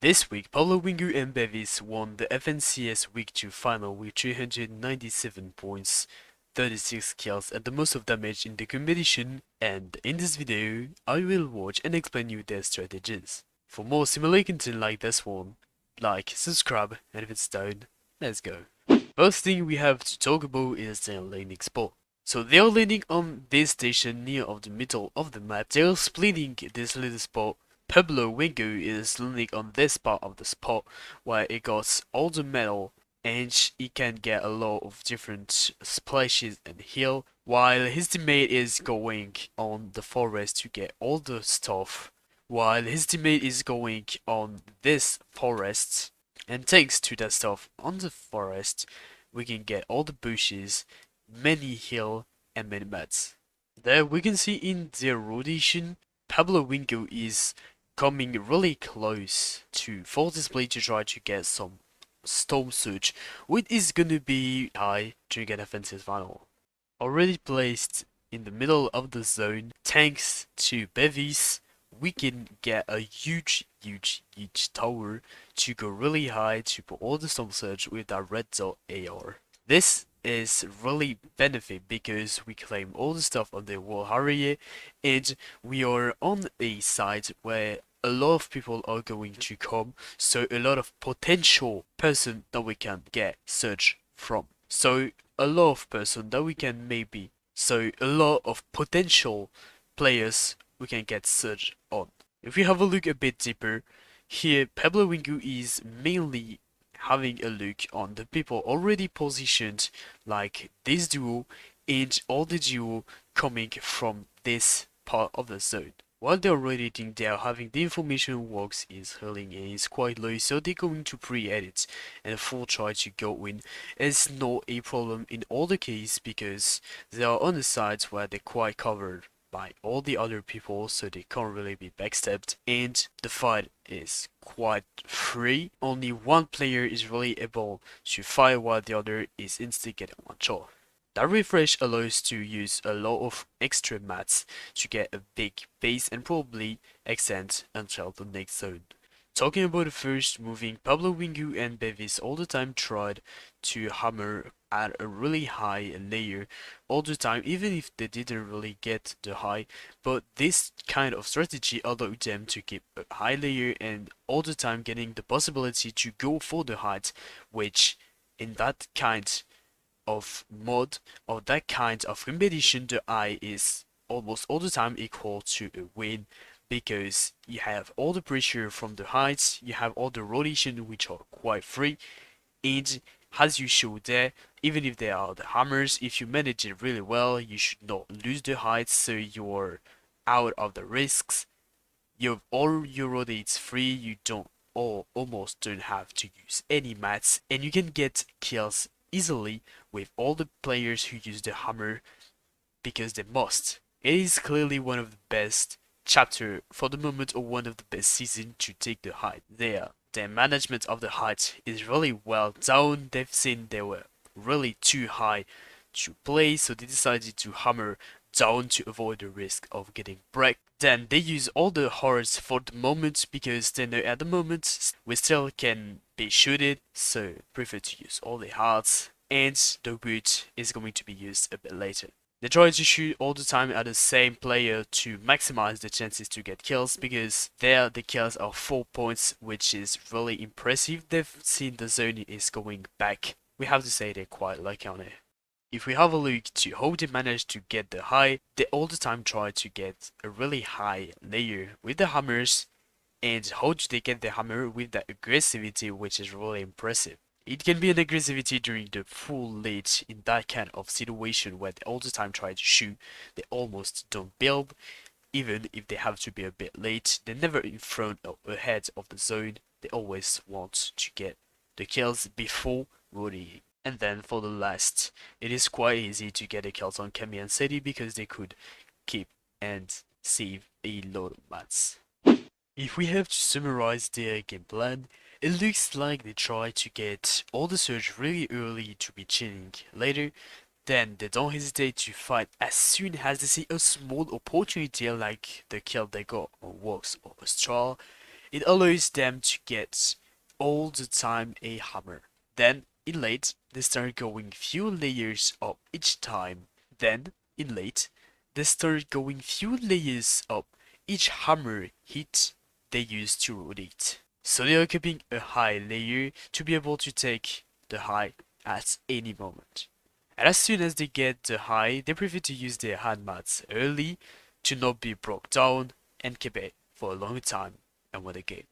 This week, PABLOWINGU and BEVVYS won the FNCS Week 2 final with 397 points, 36 kills and the most of damage in the competition, and in this video, I will watch and explain you their strategies. For more similar content like this one, like, subscribe, and if it's down, let's go. First thing we have to talk about is their landing spot. So they are landing on this station near of the middle of the map. They are splitting this little spot. PABLOWINGU is landing on this part of the spot where it got all the metal and it can get a lot of different splashes and heal, while his teammate is going on the forest to get all the stuff, while his teammate is going on this forest, and thanks to that stuff on the forest we can get all the bushes, many heal and many mats. There we can see in their rotation PABLOWINGU is coming really close to full display to try to get some Storm Surge, which is gonna be high during an offensive final. Already placed in the middle of the zone, thanks to BEVVYS, we can get a huge tower to go really high to put all the Storm Surge with that red dot AR. This is really benefit because we claim all the stuff on the wall area and we are on a site where a lot of people are going to come, so a lot of potential person that we can get search from. So a lot of person that we can maybe, so a lot of potential players we can get search on. If we have a look a bit deeper, here PABLOWINGU is mainly having a look on the people already positioned like this duo and all the duo coming from this part of the zone. While they're rotating, they are having the information works is healing and is quite low, so they're going to pre-edit and full try to go in. It's not a problem in all the case because they are on the sides where they're quite covered by all the other people, so they can't really be backstabbed, and the fight is quite free. Only one player is really able to fire while the other is instantly getting one shot. That refresh allows to use a lot of extra mats to get a big base and probably extend until the next zone. Talking about the first moving, PABLOWINGU and BEVVYS all the time tried to hammer at a really high layer all the time, even if they didn't really get the high, but this kind of strategy allowed them to keep a high layer and all the time getting the possibility to go for the height, which in that kind of mod or that kind of competition, the eye is almost all the time equal to a win because you have all the pressure from the heights, you have all the rotation which are quite free, and as you show there, even if they are the hammers, if you manage it really well, you should not lose the heights, so you're out of the risks. You have all your rotates free, you don't or almost don't have to use any mats, and you can get kills easily with all the players who use the hammer because they must. It is clearly one of the best chapter for the moment, or one of the best season to take the height. Their management of the height is really well done. They've seen they were really too high to play, so they decided to hammer down to avoid the risk of getting break. Then they use all the hearts for the moment because they know at the moment we still can be shooted, so prefer to use all the hearts, and the boot is going to be used a bit later. They try to shoot all the time at the same player to maximize the chances to get kills because there the kills are 4 points, which is really impressive. They've seen the zone is going back. We have to say they're quite lucky on it. If we have a look to how they manage to get the high, they all the time try to get a really high layer with the hammers, and how do they get the hammer with that aggressivity, which is really impressive. It can be an aggressivity during the full late in that kind of situation where they all the time try to shoot, they almost don't build, even if they have to be a bit late, they're never in front or ahead of the zone, they always want to get the kills before rotating. And then for the last, it is quite easy to get the kills on Kemi and City because they could keep and save a lot of mats. If we have to summarize their game plan, it looks like they try to get all the surge really early to be chilling later, then they don't hesitate to fight as soon as they see a small opportunity like the kill they got on Works or Astral, it allows them to get all the time a hammer. Then in late, they start going few layers up each time. Then in late, they start going few layers up each hammer hit they use to rotate. So they are keeping a high layer to be able to take the high at any moment. And as soon as they get the high, they prefer to use their hand mats early to not be broke down and keep it for a long time and win the game.